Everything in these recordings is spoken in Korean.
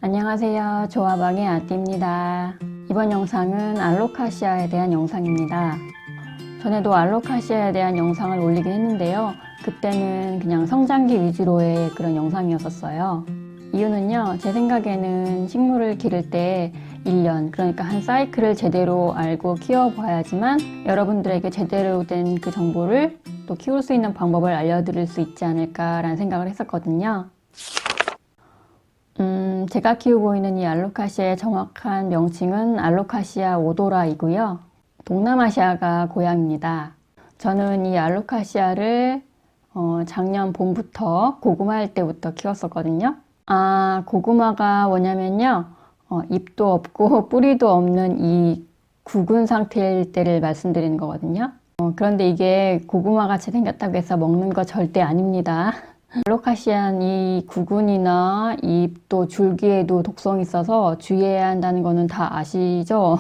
안녕하세요. 조화방의 아띠입니다. 이번 영상은 알로카시아에 대한 영상입니다. 전에도 알로카시아에 대한 영상을 올리긴 했는데요. 그때는 그냥 성장기 위주로의 그런 영상이었었어요. 이유는요, 제 생각에는 식물을 기를 때 1년, 그러니까 한 사이클을 제대로 알고 키워봐야지만 여러분들에게 제대로 된 그 정보를 또 키울 수 있는 방법을 알려드릴 수 있지 않을까라는 생각을 했었거든요. 제가 키우고 있는 이 알로카시아의 정확한 명칭은 알로카시아 오도라이고요. 동남아시아가 고향입니다. 저는 이 알로카시아를 작년 봄부터 고구마일 때부터 키웠었거든요. 고구마가 뭐냐면요. 잎도 없고 뿌리도 없는 이 구근 상태일 때를 말씀드리는 거거든요. 그런데 이게 고구마 같이 생겼다고 해서 먹는 거 절대 아닙니다. 알로카시안 이 구근이나 잎도 줄기에도 독성이 있어서 주의해야 한다는 거는 다 아시죠?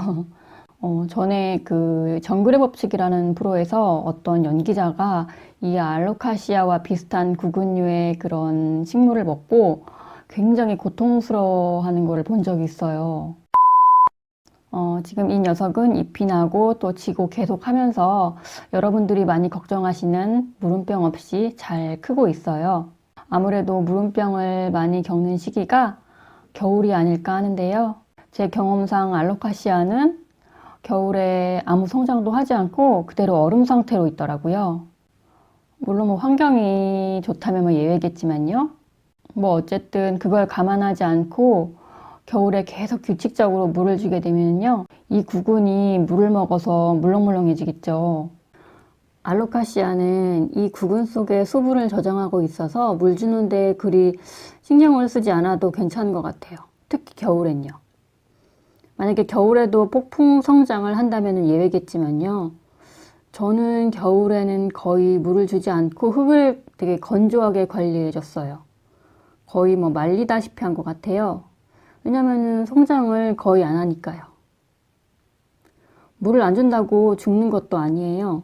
전에 그 정글의 법칙이라는 프로에서 어떤 연기자가 이 알로카시아와 비슷한 구근류의 그런 식물을 먹고 굉장히 고통스러워하는 걸 본 적이 있어요. 지금 이 녀석은 잎이 나고 또 지고 계속 하면서 여러분들이 많이 걱정하시는 무름병 없이 잘 크고 있어요. 아무래도 무름병을 많이 겪는 시기가 겨울이 아닐까 하는데요. 제 경험상 알로카시아는 겨울에 아무 성장도 하지 않고 그대로 얼음 상태로 있더라고요. 물론 뭐 환경이 좋다면 뭐 예외겠지만요. 뭐 어쨌든 그걸 감안하지 않고 겨울에 계속 규칙적으로 물을 주게 되면요, 이 구근이 물을 먹어서 물렁물렁해지겠죠. 알로카시아는 이 구근 속에 수분을 저장하고 있어서 물 주는데 그리 신경을 쓰지 않아도 괜찮은 것 같아요. 특히 겨울엔요. 만약에 겨울에도 폭풍 성장을 한다면 예외겠지만요, 저는 겨울에는 거의 물을 주지 않고 흙을 되게 건조하게 관리해줬어요. 거의 뭐 말리다시피 한 것 같아요. 왜냐면은 성장을 거의 안 하니까요. 물을 안 준다고 죽는 것도 아니에요.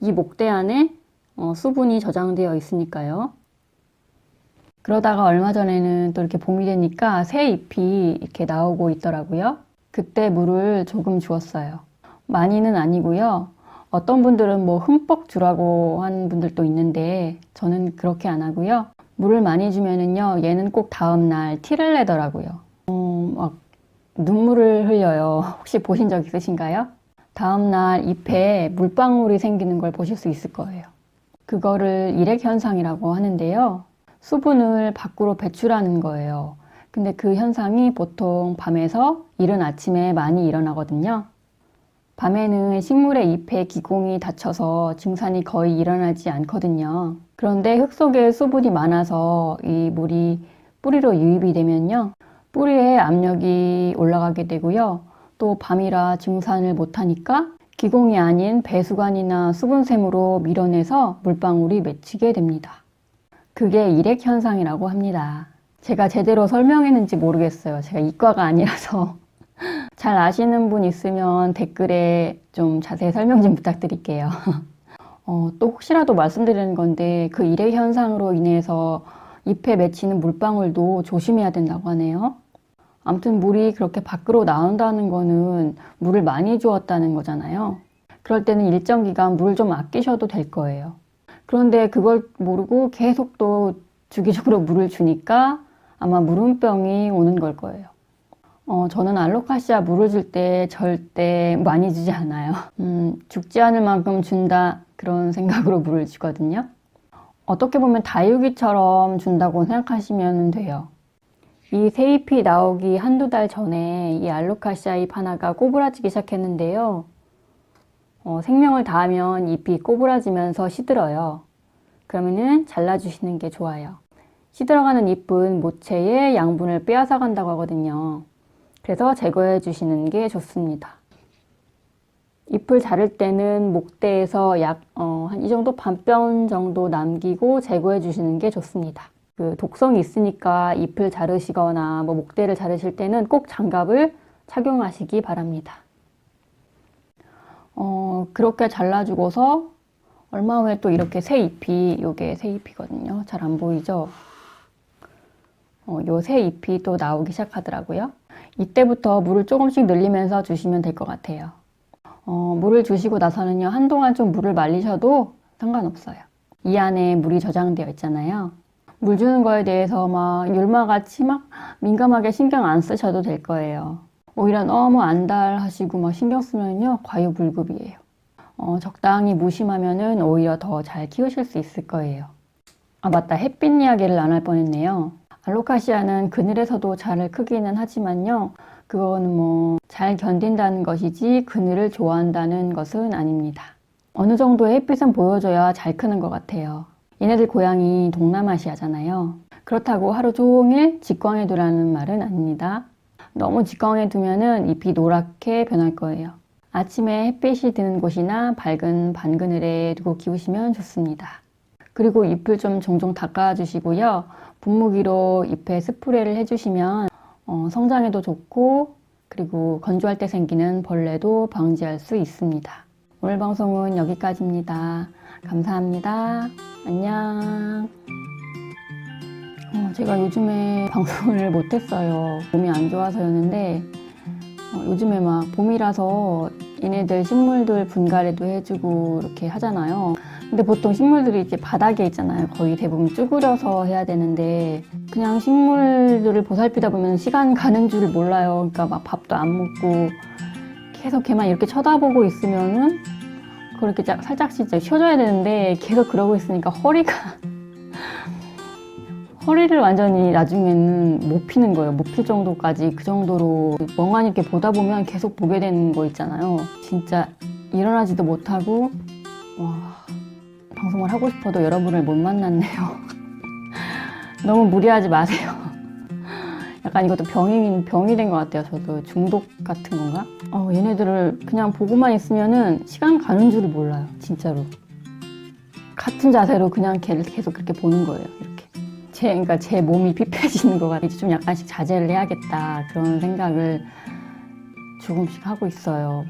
이 목대 안에 수분이 저장되어 있으니까요. 그러다가 얼마 전에는 또 이렇게 봄이 되니까 새 잎이 이렇게 나오고 있더라고요. 그때 물을 조금 주었어요. 많이는 아니고요. 어떤 분들은 뭐 흠뻑 주라고 하는 분들도 있는데 저는 그렇게 안 하고요. 물을 많이 주면은요, 얘는 꼭 다음날 티를 내더라고요. 막 눈물을 흘려요. 혹시 보신 적 있으신가요? 다음날 잎에 물방울이 생기는 걸 보실 수 있을 거예요. 그거를 일액현상이라고 하는데요. 수분을 밖으로 배출하는 거예요. 근데 그 현상이 보통 밤에서 이른 아침에 많이 일어나거든요. 밤에는 식물의 잎에 기공이 닫혀서 증산이 거의 일어나지 않거든요. 그런데 흙 속에 수분이 많아서 이 물이 뿌리로 유입이 되면요, 뿌리에 압력이 올라가게 되고요. 또 밤이라 증산을 못하니까 기공이 아닌 배수관이나 수분샘으로 밀어내서 물방울이 맺히게 됩니다. 그게 일액현상이라고 합니다. 제가 제대로 설명했는지 모르겠어요. 제가 이과가 아니라서. 잘 아시는 분 있으면 댓글에 좀 자세히 설명 좀 부탁드릴게요. 또 혹시라도 말씀드리는 건데 그 일액현상으로 인해서 잎에 맺히는 물방울도 조심해야 된다고 하네요. 아무튼 물이 그렇게 밖으로 나온다는 거는 물을 많이 주었다는 거잖아요. 그럴 때는 일정 기간 물을 좀 아끼셔도 될 거예요. 그런데 그걸 모르고 계속 또 주기적으로 물을 주니까 아마 무름병이 오는 걸 거예요. 저는 알로카시아 물을 줄 때 절대 많이 주지 않아요. 죽지 않을 만큼 준다, 그런 생각으로 물을 주거든요. 어떻게 보면 다육이처럼 준다고 생각하시면 돼요. 이 새잎이 나오기 한두 달 전에 이 알로카시아 잎 하나가 꼬부라지기 시작했는데요. 생명을 다하면 잎이 꼬부라지면서 시들어요. 그러면은 잘라주시는 게 좋아요. 시들어가는 잎은 모체의 양분을 빼앗아 간다고 하거든요. 그래서 제거해 주시는 게 좋습니다. 잎을 자를 때는 목대에서 약 한 이 정도 반뼘 정도 남기고 제거해 주시는 게 좋습니다. 그 독성이 있으니까 잎을 자르시거나 뭐 목대를 자르실 때는 꼭 장갑을 착용하시기 바랍니다. 그렇게 잘라주고서 얼마 후에 또 이렇게 새 잎이, 요게 새 잎이거든요. 잘 안 보이죠? 요 새 잎이 또 나오기 시작하더라고요. 이때부터 물을 조금씩 늘리면서 주시면 될 것 같아요. 물을 주시고 나서는요, 한동안 좀 물을 말리셔도 상관없어요. 이 안에 물이 저장되어 있잖아요. 물 주는 거에 대해서 막 율마같이 막 민감하게 신경 안 쓰셔도 될 거예요. 오히려 너무 안달하시고 막 신경 쓰면요, 과유불급이에요. 적당히 무심하면은 오히려 더 잘 키우실 수 있을 거예요. 아, 맞다. 햇빛 이야기를 안 할 뻔했네요. 알로카시아는 그늘에서도 잘 크기는 하지만요, 그거는 뭐 잘 견딘다는 것이지 그늘을 좋아한다는 것은 아닙니다. 어느 정도의 햇빛은 보여줘야 잘 크는 것 같아요. 얘네들 고향이 동남아시아잖아요. 그렇다고 하루 종일 직광에 두라는 말은 아닙니다. 너무 직광에 두면은 잎이 노랗게 변할 거예요. 아침에 햇빛이 드는 곳이나 밝은 반그늘에 두고 키우시면 좋습니다. 그리고 잎을 좀 종종 닦아주시고요. 분무기로 잎에 스프레이를 해주시면 성장에도 좋고, 그리고 건조할 때 생기는 벌레도 방지할 수 있습니다. 오늘 방송은 여기까지입니다. 감사합니다. 안녕. 제가 요즘에 방송을 못했어요. 몸이 안 좋아서였는데, 요즘에 막 봄이라서 얘네들 식물들 분갈이도 해주고 이렇게 하잖아요. 근데 보통 식물들이 이제 바닥에 있잖아요. 거의 대부분 쭈그려서 해야 되는데, 그냥 식물들을 보살피다 보면 시간 가는 줄 몰라요. 그러니까 막 밥도 안 먹고 계속 걔만 이렇게 쳐다보고 있으면은 그렇게 살짝씩 쉬어줘야 되는데 계속 그러고 있으니까 허리를 완전히 나중에는 못 피는 거예요. 못 필 정도까지, 그 정도로 멍하니 이렇게 보다 보면 계속 보게 되는 거 있잖아요. 진짜 일어나지도 못하고, 와, 방송을 하고 싶어도 여러분을 못 만났네요. 너무 무리하지 마세요. 약간 이것도 병이 된 것 같아요. 저도 중독 같은 건가? 얘네들을 그냥 보고만 있으면은 시간 가는 줄을 몰라요. 진짜로. 같은 자세로 그냥 걔를 계속 그렇게 보는 거예요. 이렇게. 그러니까 제 몸이 피폐해지는 것 같아요. 이제 좀 약간씩 자제를 해야겠다. 그런 생각을 조금씩 하고 있어요.